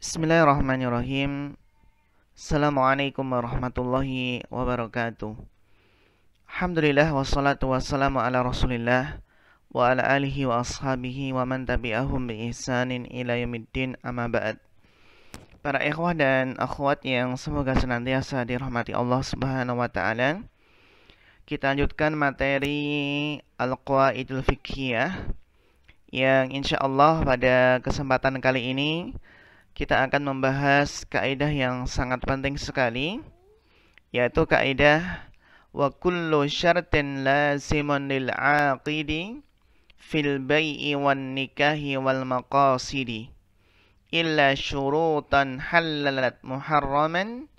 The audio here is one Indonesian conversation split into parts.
Bismillahirrahmanirrahim. Assalamualaikum warahmatullahi wabarakatuh. Alhamdulillah wassalatu wassalamu ala Rasulillah wa ala alihi wa ashabihi wa man tabi'ahum bi ihsanin ila yaumiddin, amma ba'd. Para ikhwah dan akhwat yang semoga senantiasa dirahmati Allah Subhanahu wa taala. Kita lanjutkan materi Al-Qawaidul Fiqhiyah yang insyaallah pada kesempatan kali ini kita akan membahas kaidah yang sangat penting sekali, yaitu kaidah wa kullu syartin lazimun lil aqidi fil bai'i wan nikahi wal maqasidi illa syurutan halalat muharraman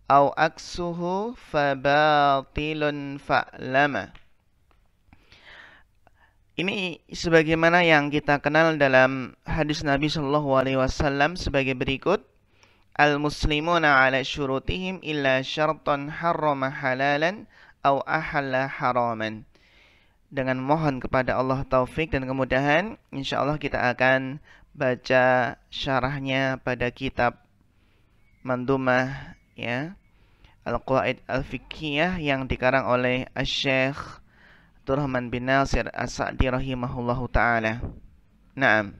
aw aksuhu fabatilun fa'lama. Ini sebagaimana yang kita kenal dalam hadis Nabi Shallallahu Alaihi Wasallam sebagai berikut: Al-muslimuna ala syurutihim illa syartan harrama halalan aw ahalla haraman. Dengan mohon kepada Allah taufik dan kemudahan, insya Allah kita akan baca syarahnya pada kitab Mandumah ya, Al-Qawaid Al-Fiqhiyah yang dikarang oleh Asy-Syaikh Abdurrahman bin Nasir As-Sa'di rahimahullahu ta'ala. Naam.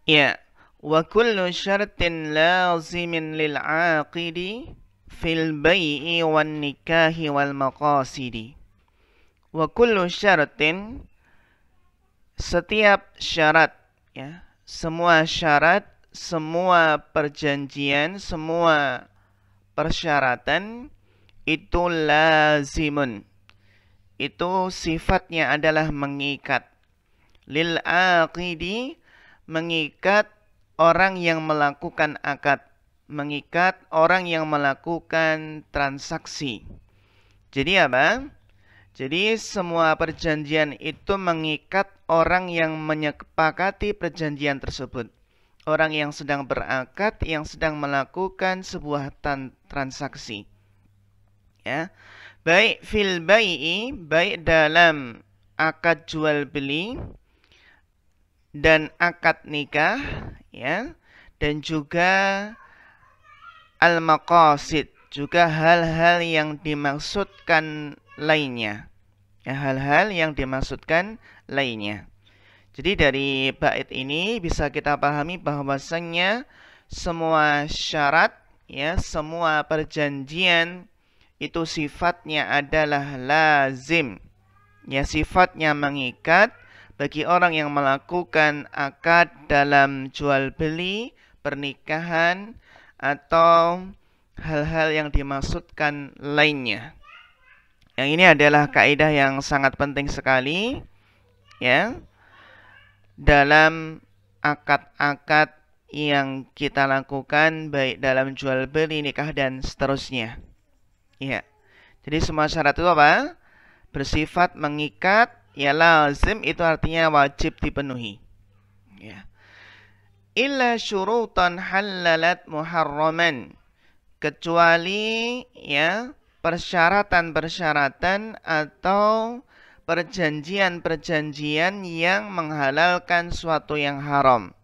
Ya, wa kullu syartin lazimin lil aqidi fil bai'i wan nikahi wal maqasidi. Wa kullu syartin, setiap syarat ya, semua syarat, semua perjanjian, semua persyaratan itu lazimun, itu sifatnya adalah mengikat, lil aqidi, mengikat orang yang melakukan akad, mengikat orang yang melakukan transaksi. Jadi apa? Jadi semua perjanjian itu mengikat orang yang menyepakati perjanjian tersebut, orang yang sedang berakad, yang sedang melakukan sebuah transaksi. Ya, baik fil bai'i, baik dalam akad jual beli dan akad nikah ya, dan juga al maqasid, juga hal-hal yang dimaksudkan lainnya ya, hal-hal yang dimaksudkan lainnya. Jadi dari bait ini bisa kita pahami bahwasannya semua syarat ya, semua perjanjian itu sifatnya adalah lazim, ya, sifatnya mengikat bagi orang yang melakukan akad dalam jual beli, pernikahan, atau hal-hal yang dimaksudkan lainnya. Yang ini adalah kaidah yang sangat penting sekali ya, dalam akad-akad yang kita lakukan baik dalam jual beli, nikah, dan seterusnya. Ya, jadi semua syarat itu apa? Bersifat mengikat, ya lazim itu artinya wajib dipenuhi. Ya. Illa syurutan halalat muharraman, kecuali ya persyaratan-persyaratan atau perjanjian-perjanjian yang menghalalkan suatu yang haram.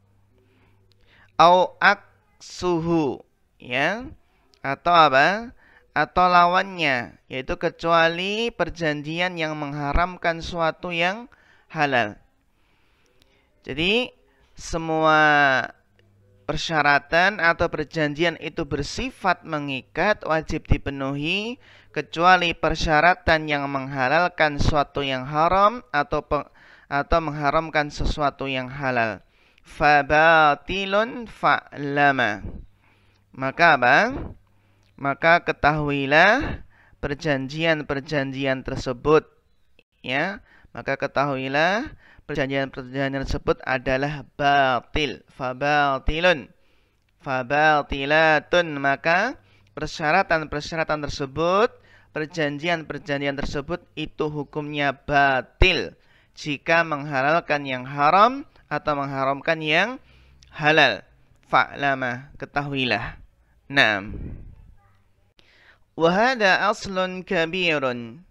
Au aksuhu ya, atau apa? Atau lawannya, yaitu kecuali perjanjian yang mengharamkan suatu yang halal. Jadi semua persyaratan atau perjanjian itu bersifat mengikat, wajib dipenuhi, kecuali persyaratan yang menghalalkan suatu yang haram atau mengharamkan sesuatu yang halal. Fabatilun fa'lama. Maka apa? Maka ketahuilah perjanjian-perjanjian tersebut ya, maka ketahuilah perjanjian-perjanjian tersebut adalah batil. Fabatilun, fabatilatun, maka persyaratan-persyaratan tersebut, perjanjian-perjanjian tersebut itu hukumnya batil jika menghalalkan yang haram atau mengharamkan yang halal. Fa'lama, ketahuilah. Naam. Wahada aslun kabirun.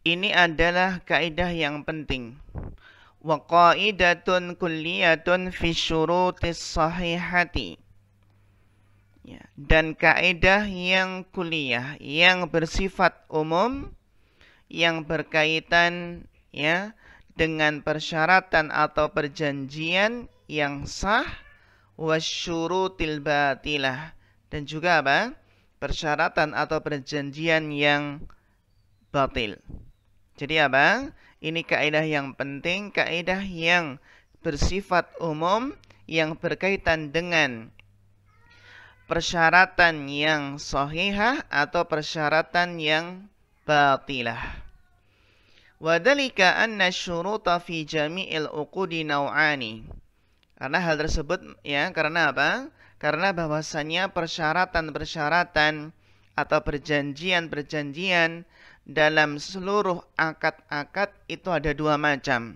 Ini adalah kaidah yang penting. wa qaidatun kulliyatun fi syurutis sahihati. Ya, dan kaidah yang kuliah yang bersifat umum yang berkaitan ya dengan persyaratan atau perjanjian yang sah wasyurutil batilah, dan juga apa? Persyaratan atau perjanjian yang batil. Jadi apa? Ini kaidah yang penting, kaidah yang bersifat umum yang berkaitan dengan persyaratan yang sahihah atau persyaratan yang batilah. Wadhalika anna syuruta fi jami'il uqudi naw'ani. Karena hal tersebut ya, karena apa? Karena bahwasanya persyaratan-persyaratan atau perjanjian-perjanjian dalam seluruh akad-akad itu ada dua macam.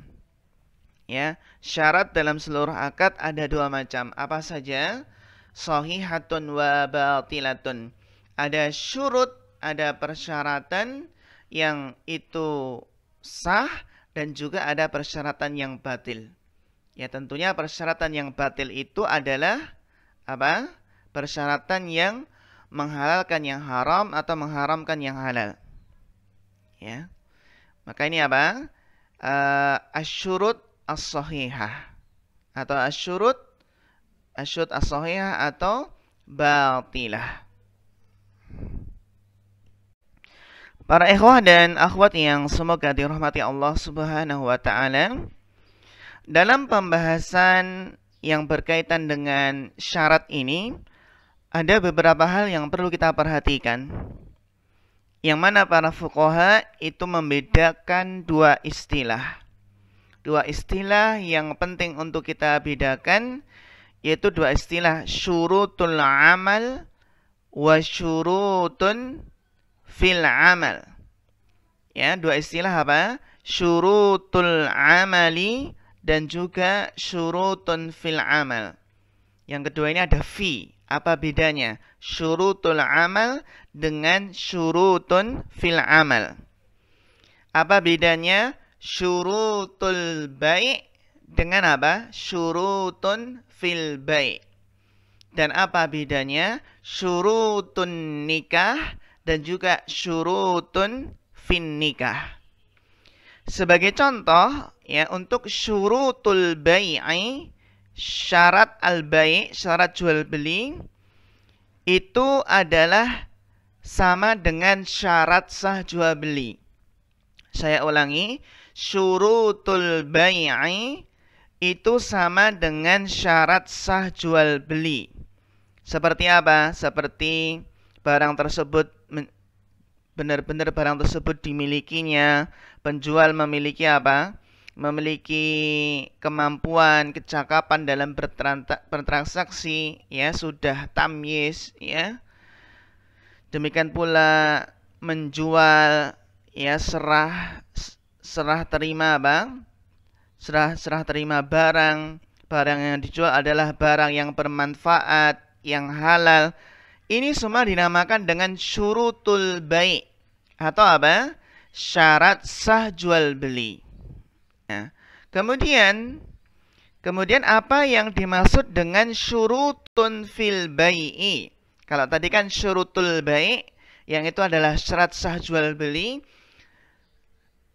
Ya, syarat dalam seluruh akad ada dua macam. Apa saja? Sahihatun wa batilatun. Ada syurut, ada persyaratan yang itu sah, dan juga ada persyaratan yang batil. Ya, tentunya persyaratan yang batil itu adalah apa? Persyaratan yang menghalalkan yang haram atau mengharamkan yang halal. Ya. Maka ini apa? Asyurut as-sahihah atau asyurut as-sahihah atau batilah. Para ikhwah dan akhwat yang semoga dirahmati Allah Subhanahu wa taala, dalam pembahasan yang berkaitan dengan syarat ini ada beberapa hal yang perlu kita perhatikan. Yang mana para fuqaha itu membedakan dua istilah. Dua istilah yang penting untuk kita bedakan, yaitu dua istilah syurutul amal wa syurutun fil amal. Ya, dua istilah apa? Syurutul amali dan juga syurutun fil amal. Yang kedua ini ada fi. Apa bedanya? Syurutul amal dengan syurutun fil amal. Apa bedanya? Syurutul bai' dengan apa? Syurutun fil bai'. Dan apa bedanya? Syurutun nikah dan juga syurutun fin nikah. Sebagai contoh, ya, untuk syurutul bai'i, syarat al-bai', syarat jual beli, itu adalah sama dengan syarat sah jual beli. Saya ulangi, syurutul bai'i itu sama dengan syarat sah jual beli. Seperti apa? Seperti barang tersebut benar-benar barang tersebut dimilikinya, penjual memiliki apa? Memiliki kemampuan, kecakapan dalam bertransaksi, ya, sudah tamyiz, ya. Demikian pula menjual, ya, serah terima bang, serah terima barang yang dijual adalah barang yang bermanfaat, yang halal. Ini semua dinamakan dengan syurutul bai' atau apa? Syarat sah jual beli. Nah, kemudian apa yang dimaksud dengan syurutun fil bai'i? Kalau tadi kan syurutul bai' yang itu adalah syarat sah jual beli.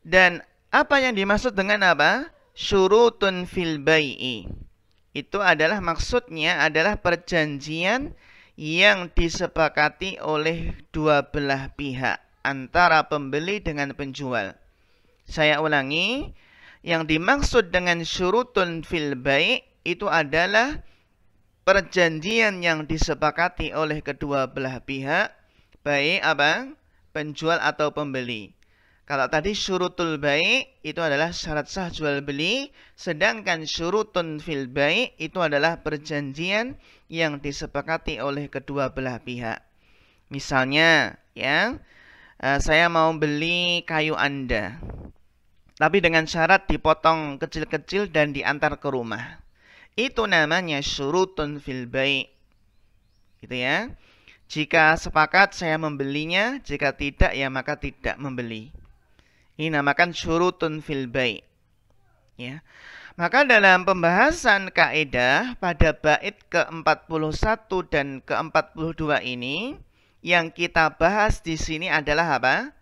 Dan apa yang dimaksud dengan apa? Syurutun fil bai'i. Itu adalah maksudnya adalah perjanjian yang disepakati oleh dua belah pihak antara pembeli dengan penjual. Saya ulangi, yang dimaksud dengan syurutun fil bai' itu adalah perjanjian yang disepakati oleh kedua belah pihak, baik apa? Penjual atau pembeli. Kalau tadi syurutul bai' itu adalah syarat sah jual beli, sedangkan syurutun fil bai' itu adalah perjanjian yang disepakati oleh kedua belah pihak. Misalnya, ya, saya mau beli kayu Anda, tapi dengan syarat dipotong kecil-kecil dan diantar ke rumah. Itu namanya syurutun fil bai'. Gitu ya. Jika sepakat saya membelinya, jika tidak ya maka tidak membeli. Ini namakan syurutun fil bai'. Ya. Maka dalam pembahasan kaidah pada bait ke-41 dan ke-42 ini, yang kita bahas di sini adalah apa?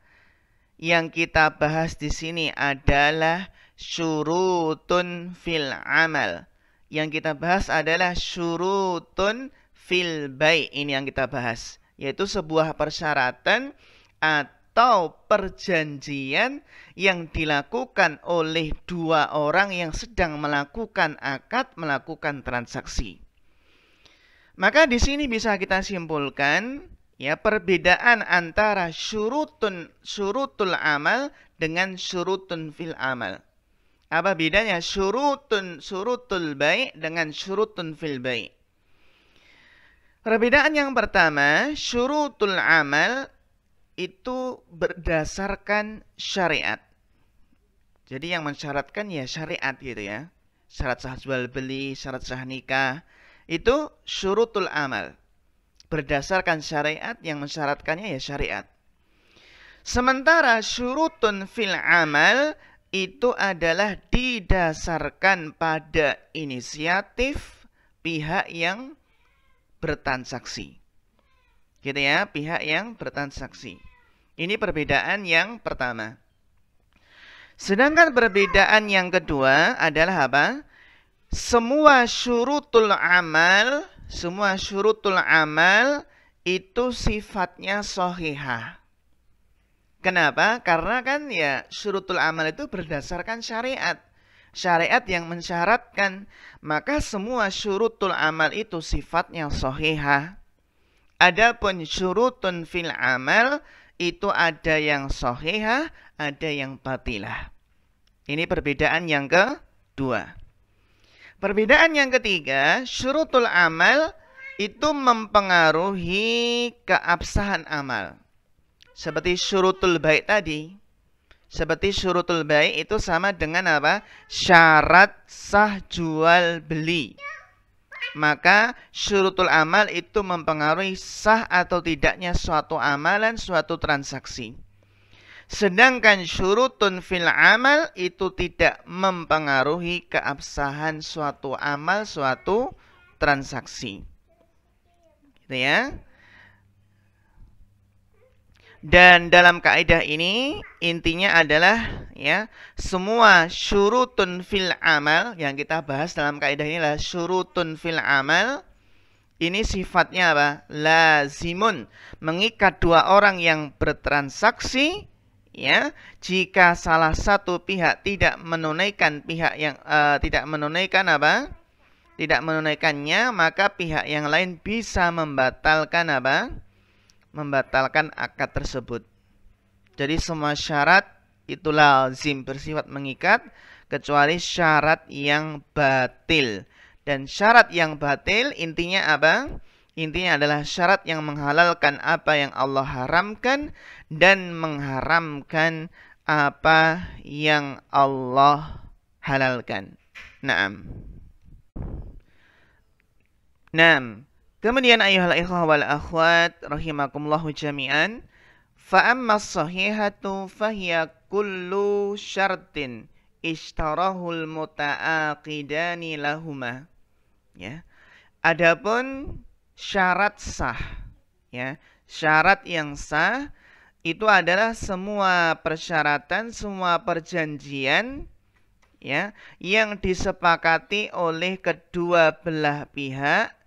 Yang kita bahas di sini adalah syurutun fil amal. Yang kita bahas adalah syurutun fil bai'. Ini yang kita bahas, yaitu sebuah persyaratan atau perjanjian yang dilakukan oleh dua orang yang sedang melakukan akad, melakukan transaksi. Maka di sini bisa kita simpulkan ya perbedaan antara syurutul amal dengan syurutun fil amal. Apa bedanya syurutul bai' dengan syurutun fil bai'? Perbedaan yang pertama, syurutul amal itu berdasarkan syariat. Jadi yang mensyaratkan ya syariat gitu ya. Syarat sah jual beli, syarat sah nikah, itu syurutul amal. Berdasarkan syariat, yang mensyaratkannya ya syariat. Sementara syurutun fil amal itu adalah didasarkan pada inisiatif pihak yang bertransaksi. Gitu ya, pihak yang bertransaksi. Ini perbedaan yang pertama. Sedangkan perbedaan yang kedua adalah apa? Semua syurutul amal itu sifatnya sahihah. Kenapa? Karena kan ya syurutul amal itu berdasarkan syariat. Syariat yang mensyaratkan, maka semua syurutul amal itu sifatnya sahihah. Adapun syurutun fil amal itu ada yang sahihah, ada yang batilah. Ini perbedaan yang kedua. Perbedaan yang ketiga, syurutul amal itu mempengaruhi keabsahan amal. Seperti syurutul bai' tadi. Seperti syurutul bai' itu sama dengan apa? Syarat sah jual beli. Maka syurutul amal itu mempengaruhi sah atau tidaknya suatu amalan, suatu transaksi. Sedangkan syurutun fil amal itu tidak mempengaruhi keabsahan suatu amal, suatu transaksi. Gitu ya. Dan dalam kaidah ini intinya adalah ya semua syurutun fil amal yang kita bahas dalam kaidah ini adalah syurutun fil amal. Ini sifatnya apa? Lazimun, mengikat dua orang yang bertransaksi ya. Jika salah satu pihak tidak menunaikan tidak menunaikan apa? Tidak menunaikannya, maka pihak yang lain bisa membatalkan apa? Membatalkan akad tersebut. Jadi semua syarat itu lazim, bersifat mengikat, kecuali syarat yang batil. Dan syarat yang batil intinya apa? Intinya adalah syarat yang menghalalkan apa yang Allah haramkan dan mengharamkan apa yang Allah halalkan. Naam. Kemudian ayuhal ikhwah wal akhwat rahimakumullahu jami'an, fa amma sahihatu fahiya kullu syartin ishtarahul muta'aqidani lahuma. Ya. Adapun syarat sah, ya, syarat yang sah itu adalah semua persyaratan, semua perjanjian ya yang disepakati oleh kedua belah pihak,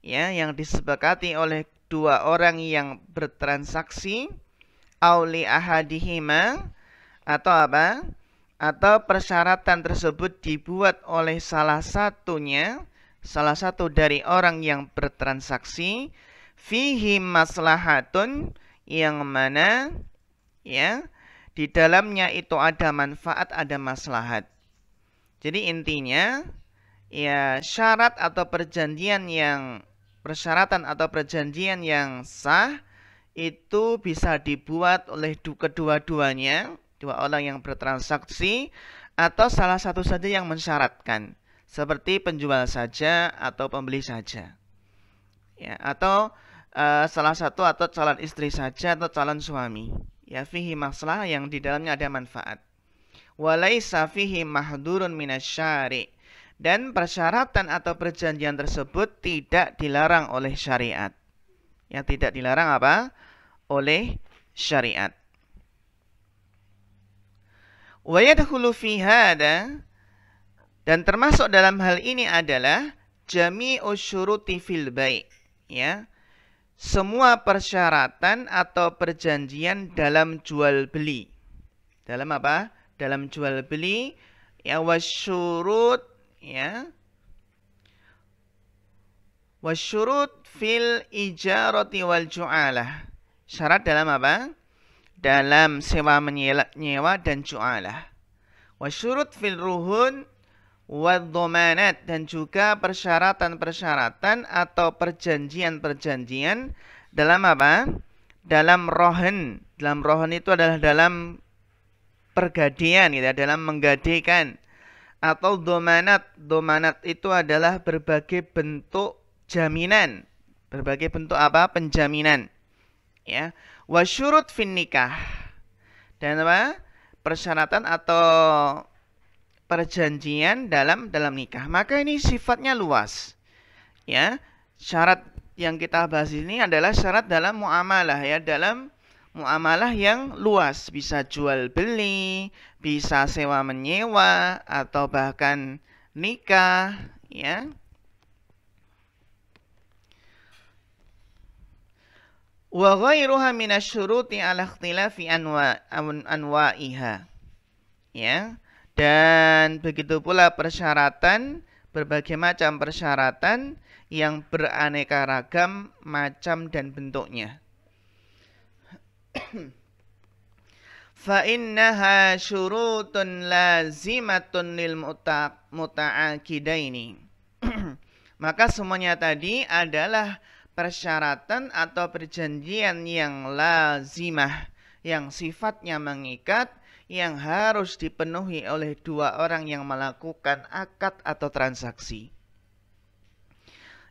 ya, yang disepakati oleh dua orang yang bertransaksi, auli ahadihima, atau apa? Atau persyaratan tersebut dibuat oleh salah satu dari orang yang bertransaksi, fihi maslahatun, yang mana ya di dalamnya itu ada manfaat, ada maslahat. Jadi intinya ya persyaratan atau perjanjian yang sah itu bisa dibuat oleh kedua-duanya, dua orang yang bertransaksi, atau salah satu saja yang mensyaratkan, seperti penjual saja atau pembeli saja, ya, atau salah satu atau calon istri saja atau calon suami, ya, fihi masalah yang di dalamnya ada manfaat. Walaisa fihi mahdurun minasyari. Dan persyaratan atau perjanjian tersebut tidak dilarang oleh syariat. Yang tidak dilarang apa? Oleh syariat. Wa yadkhulu fi hada, dan termasuk dalam hal ini adalah jami'u syuruti fil bai', ya. Semua persyaratan atau perjanjian dalam jual beli. Dalam apa? Dalam jual beli, ya, wasyurut, ya. Wasyurut fil ijarati wal ju'alah. Syarat dalam apa? Dalam sewa menyewa dan ju'alah. Wasyurut fil ruhun wadhomanat, dan juga persyaratan-persyaratan atau perjanjian-perjanjian dalam apa? Dalam rohen. Dalam rohen itu adalah dalam pergadaian, gitu ya, dalam menggadaikan. Atau domanat. Domanat itu adalah berbagai bentuk jaminan. Berbagai bentuk apa? Penjaminan. Ya. Wasyurut fin nikah. Dan apa? Persyaratan atau perjanjian dalam nikah. Maka ini sifatnya luas. Ya. Syarat yang kita bahas ini adalah syarat dalam muamalah, ya, dalam muamalah yang luas, bisa jual beli, bisa sewa menyewa, atau bahkan nikah, ya. Wa ghairuha minasyuruti ala ikhtilafi anwa'iha. Ya. Dan begitu pula persyaratan, berbagai macam persyaratan yang beraneka ragam macam dan bentuknya. Fa innaha syurutun lazimatun lil muta'aqidaini. Maka semuanya tadi adalah persyaratan atau perjanjian yang lazimah, yang sifatnya mengikat, yang harus dipenuhi oleh dua orang yang melakukan akad atau transaksi.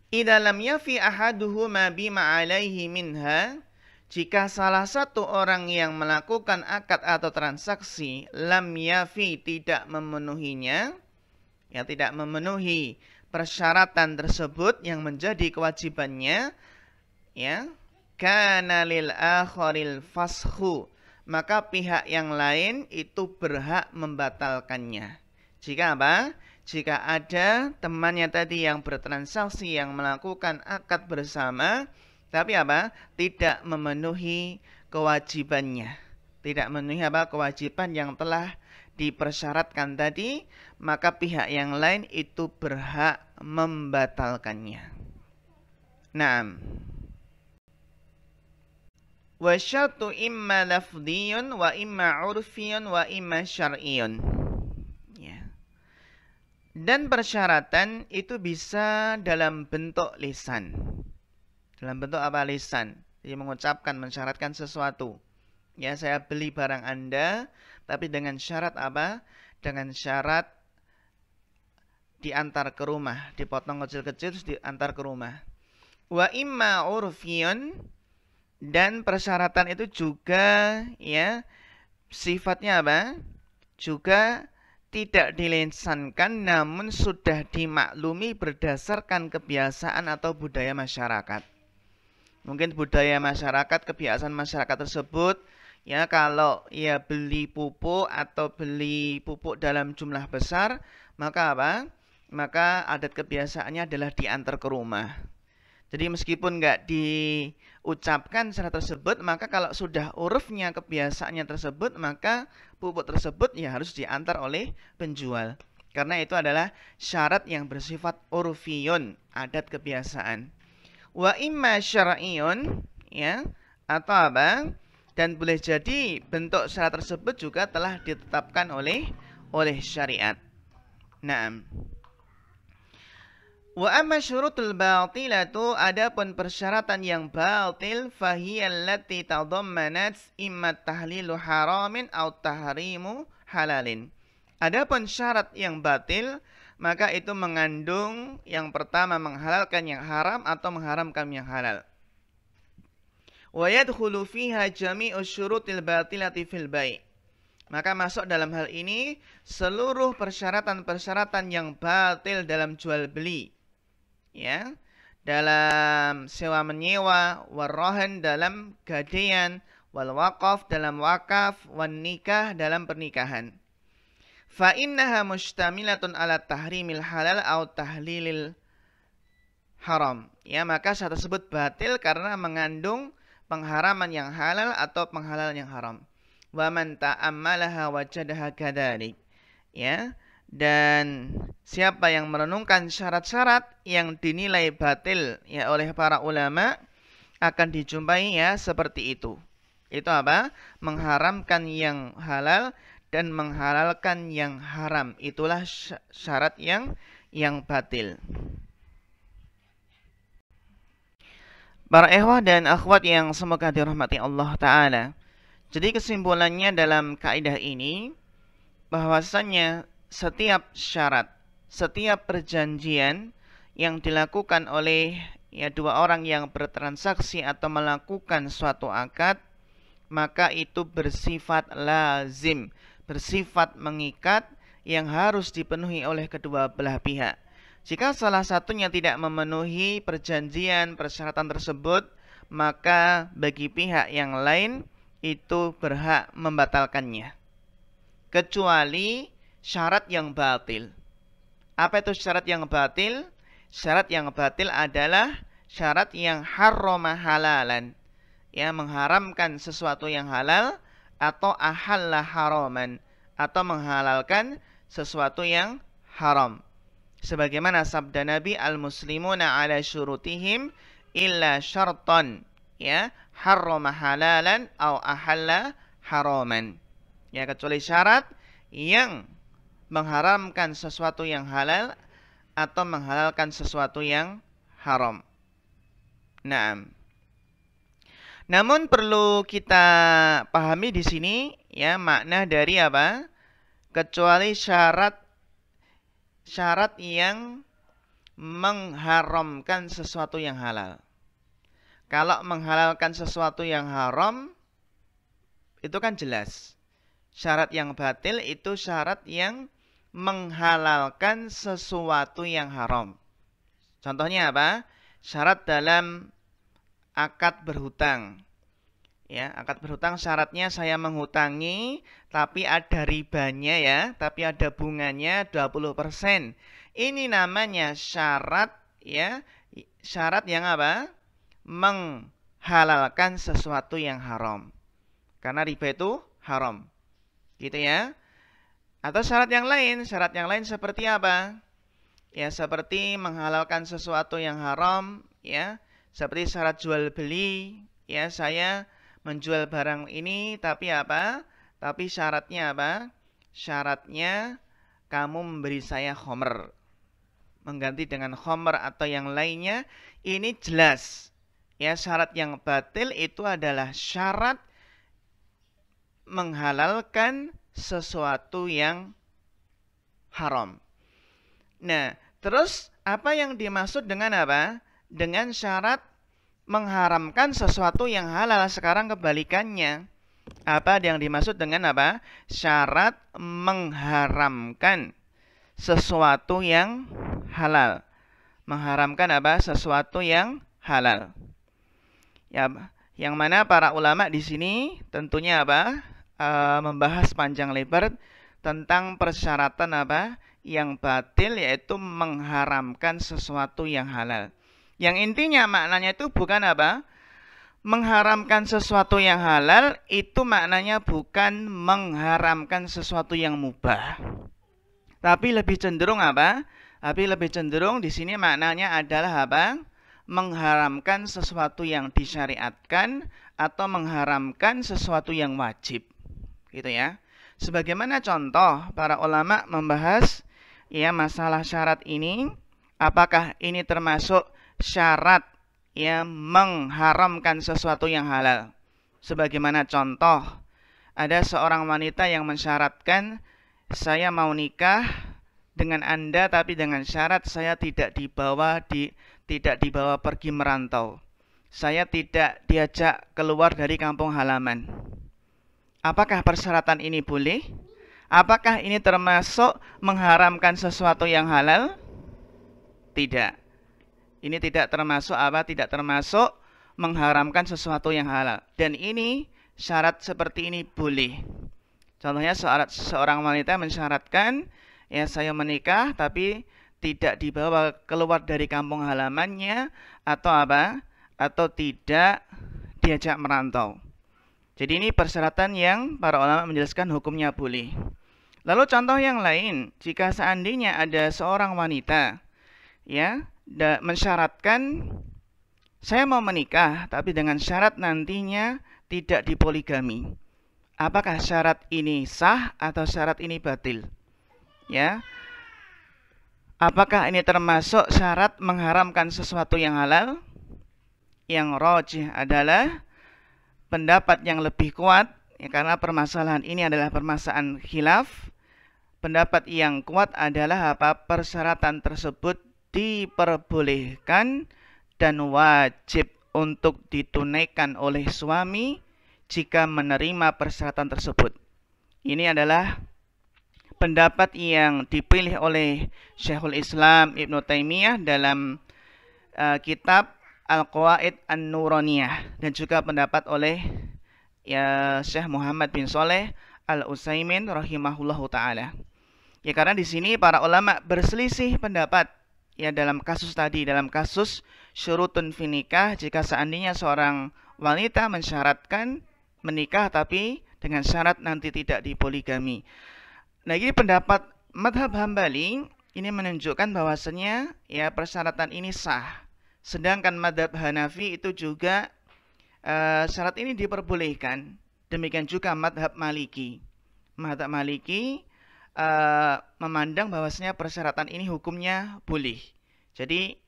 Idza lam yafi ahaduhuma bima alaihi minha, jika salah satu orang yang melakukan akad atau transaksi lam yafi, tidak memenuhinya, ya, tidak memenuhi persyaratan tersebut yang menjadi kewajibannya, ya, kana lil akharil fashu, maka pihak yang lain itu berhak membatalkannya. Jika apa? Jika ada temannya tadi yang bertransaksi, yang melakukan akad bersama, tapi apa? Tidak memenuhi kewajibannya. Tidak memenuhi apa? Kewajiban yang telah dipersyaratkan tadi, maka pihak yang lain itu berhak membatalkannya. Naam. Wa syartu imma lafdhiyun wa imma urfiyun wa imma syar'iyun. Ya. Dan persyaratan itu bisa dalam bentuk lisan. Dalam bentuk apa? Lisan. Jadi mengucapkan, mensyaratkan sesuatu. Ya, saya beli barang Anda, tapi dengan syarat apa? Dengan syarat diantar ke rumah, dipotong kecil-kecil terus diantar ke rumah. Wa imma urfiyun, dan persyaratan itu juga, ya, sifatnya apa? Juga tidak dilesankan, namun sudah dimaklumi berdasarkan kebiasaan atau budaya masyarakat. Mungkin budaya masyarakat, kebiasaan masyarakat tersebut, ya, kalau ya beli pupuk atau beli pupuk dalam jumlah besar, maka apa? Maka adat kebiasaannya adalah diantar ke rumah. Jadi meskipun nggak diucapkan secara tersebut, maka kalau sudah urufnya, kebiasaannya tersebut, maka pupuk tersebut ya harus diantar oleh penjual. Karena itu adalah syarat yang bersifat urfiyun, adat kebiasaan. Wa imma syar'iyun, ya, atau apa? Dan boleh jadi bentuk syarat tersebut juga telah ditetapkan oleh syariat. Naam. Wa amma syurutul batilatu, adapun persyaratan yang batil, fahiyallati tadammanat imma tahlilu haramin atau tahrimu halalin. Adapun syarat yang batil, maka itu mengandung yang pertama menghalalkan yang haram atau mengharamkan yang halal. Wa yadkhulu fiha jami'u syurutil batilati fil bai'. Maka masuk dalam hal ini seluruh persyaratan-persyaratan yang batil dalam jual beli. Ya. Dalam sewa menyewa, warrohan dalam gadaian, wal waqaf dalam wakaf, wan nikah dalam pernikahan. Fa innaha mustamilatun ala tahrimil halal atau tahlilil haram. Ya, maka syarat tersebut batil karena mengandung pengharaman yang halal atau penghalalan yang haram. Wa man ta'ammalaha wajadaha kadzalik. Ya. Dan siapa yang merenungkan syarat-syarat yang dinilai batil ya oleh para ulama akan dijumpai ya seperti itu. Itu apa? Mengharamkan yang halal dan menghalalkan yang haram. Itulah syarat yang batil. Para ikhwah dan akhwat yang semoga dirahmati Allah Ta'ala. Jadi kesimpulannya dalam kaidah ini bahwasannya setiap syarat, setiap perjanjian yang dilakukan oleh ya dua orang yang bertransaksi atau melakukan suatu akad, maka itu bersifat lazim, bersifat mengikat yang harus dipenuhi oleh kedua belah pihak. Jika salah satunya tidak memenuhi perjanjian persyaratan tersebut, maka bagi pihak yang lain itu berhak membatalkannya. Kecuali syarat yang batil. Apa itu syarat yang batil? Syarat yang batil adalah syarat yang harrama halalan. Ya, mengharamkan sesuatu yang halal atau ahalla haraman, atau menghalalkan sesuatu yang haram. Sebagaimana sabda Nabi, al-muslimuna ala syurutihim illa syartan, ya, harrama halalan atau ahalla haraman. Ya, kecuali syarat yang mengharamkan sesuatu yang halal atau menghalalkan sesuatu yang haram. Naam. Namun perlu kita pahami di sini ya makna dari apa? Kecuali syarat yang mengharamkan sesuatu yang halal. Kalau menghalalkan sesuatu yang haram itu kan jelas. Syarat yang batil itu syarat yang menghalalkan sesuatu yang haram. Contohnya apa? Syarat dalam akad berhutang. Ya, akad berhutang syaratnya saya menghutangi tapi ada ribanya ya, tapi ada bunganya 20%. Ini namanya syarat ya, syarat yang apa? Menghalalkan sesuatu yang haram. Karena riba itu haram. Gitu ya. Atau syarat yang lain seperti apa? Ya, seperti menghalalkan sesuatu yang haram, ya. Seperti syarat jual beli, ya, saya menjual barang ini tapi apa? Tapi syaratnya apa? Syaratnya kamu memberi saya khomer. Mengganti dengan khomer atau yang lainnya, ini jelas. Ya, syarat yang batil itu adalah syarat menghalalkan sesuatu yang haram. Nah, terus apa yang dimaksud dengan apa? Dengan syarat mengharamkan sesuatu yang halal. Sekarang kebalikannya. Apa yang dimaksud dengan apa? Syarat mengharamkan sesuatu yang halal. Mengharamkan apa? Sesuatu yang halal. Ya, yang mana para ulama di sini tentunya apa? Membahas panjang lebar tentang persyaratan apa yang batil, yaitu mengharamkan sesuatu yang halal. Yang intinya maknanya itu bukan apa? Mengharamkan sesuatu yang halal itu maknanya bukan mengharamkan sesuatu yang mubah. Tapi lebih cenderung apa? Tapi lebih cenderung di sini maknanya adalah apa? Mengharamkan sesuatu yang disyariatkan atau mengharamkan sesuatu yang wajib. Gitu ya. Sebagaimana contoh para ulama membahas ya masalah syarat ini, apakah ini termasuk syarat yang mengharamkan sesuatu yang halal? Sebagaimana contoh, ada seorang wanita yang mensyaratkan, saya mau nikah dengan Anda tapi dengan syarat saya tidak dibawa pergi merantau. Saya tidak diajak keluar dari kampung halaman. Apakah persyaratan ini boleh? Apakah ini termasuk mengharamkan sesuatu yang halal? Tidak. Ini tidak termasuk apa? Tidak termasuk mengharamkan sesuatu yang halal. Dan ini syarat seperti ini boleh. Contohnya seorang wanita mensyaratkan, ya saya menikah tapi tidak dibawa keluar dari kampung halamannya atau apa? Atau tidak diajak merantau. Jadi ini persyaratan yang para ulama menjelaskan hukumnya boleh. Lalu contoh yang lain, jika seandainya ada seorang wanita ya mensyaratkan saya mau menikah tapi dengan syarat nantinya tidak dipoligami. Apakah syarat ini sah atau syarat ini batil? Ya. Apakah ini termasuk syarat mengharamkan sesuatu yang halal? Yang rajih adalah pendapat yang lebih kuat, ya, karena permasalahan ini adalah permasalahan khilaf. Pendapat yang kuat adalah apa? Persyaratan tersebut diperbolehkan dan wajib untuk ditunaikan oleh suami jika menerima persyaratan tersebut. Ini adalah pendapat yang dipilih oleh Syekhul Islam Ibnu Taimiyah dalam kitab Al-Qawaid An-Nuraniyah, dan juga pendapat oleh ya Syekh Muhammad bin Shalih Al-Utsaimin rahimahullahu taala. Ya, karena di sini para ulama berselisih pendapat ya dalam kasus tadi, dalam kasus syurutun fi nikah, jika seandainya seorang wanita mensyaratkan menikah tapi dengan syarat nanti tidak dipoligami. Nah, ini pendapat madhab Hambali ini menunjukkan bahwasanya ya persyaratan ini sah. Sedangkan madhab Hanafi itu juga syarat ini diperbolehkan. Demikian juga madhab Maliki. Madhab Maliki memandang bahwasanya persyaratan ini hukumnya boleh. Jadi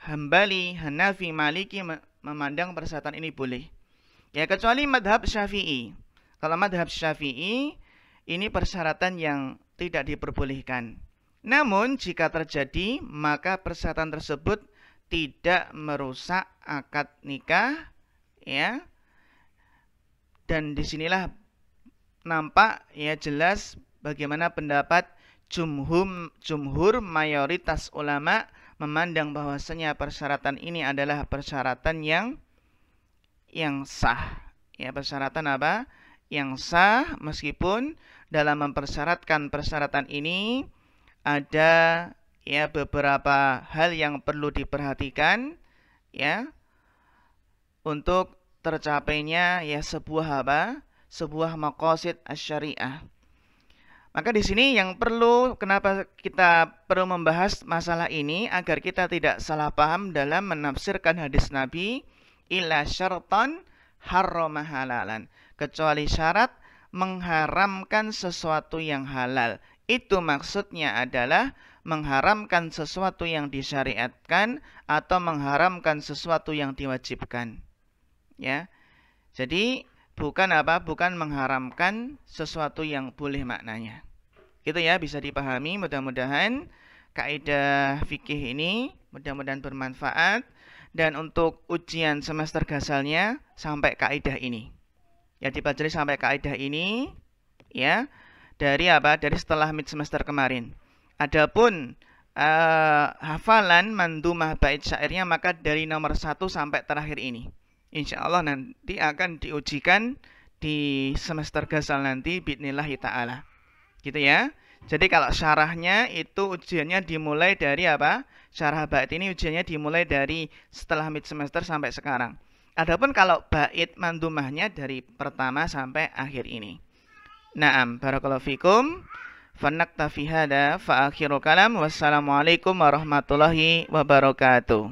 Hambali, Hanafi, Maliki memandang persyaratan ini boleh. Ya, kecuali madhab Syafi'i. Kalau madhab Syafi'i ini persyaratan yang tidak diperbolehkan. Namun jika terjadi maka persyaratan tersebut tidak merusak akad nikah, ya. Dan disinilah nampak ya jelas bagaimana pendapat jumhur mayoritas ulama memandang bahwasanya persyaratan ini adalah persyaratan yang sah. Ya, persyaratan apa? Yang sah, meskipun dalam mempersyaratkan persyaratan ini ada ya beberapa hal yang perlu diperhatikan ya untuk tercapainya ya sebuah apa? Sebuah maqasid asy-syariah. Maka di sini yang perlu, kenapa kita perlu membahas masalah ini agar kita tidak salah paham dalam menafsirkan hadis Nabi illa syartan harrama halalan, kecuali syarat mengharamkan sesuatu yang halal. Itu maksudnya adalah mengharamkan sesuatu yang disyariatkan atau mengharamkan sesuatu yang diwajibkan. Ya. Jadi bukan apa? Bukan mengharamkan sesuatu yang boleh maknanya. Gitu ya, bisa dipahami. Mudah-mudahan kaidah fikih ini mudah-mudahan bermanfaat, dan untuk ujian semester gasalnya sampai kaidah ini. Ya, dipelajari sampai kaidah ini ya. Dari apa? Dari setelah mid semester kemarin. Adapun hafalan mandumah bait syairnya maka dari nomor 1 sampai terakhir ini. Insya Allah nanti akan diujikan di semester gasal nanti bi'nillahi ta'ala. Gitu ya. Jadi kalau syarahnya itu ujiannya dimulai dari apa? Syarah bait ini ujiannya dimulai dari setelah mid semester sampai sekarang. Adapun kalau bait mandumahnya dari pertama sampai akhir ini. Naam, barakallahu fikum. Fanaktafi hada fa akhirul kalam. Wassalamualaikum warahmatullahi wabarakatuh.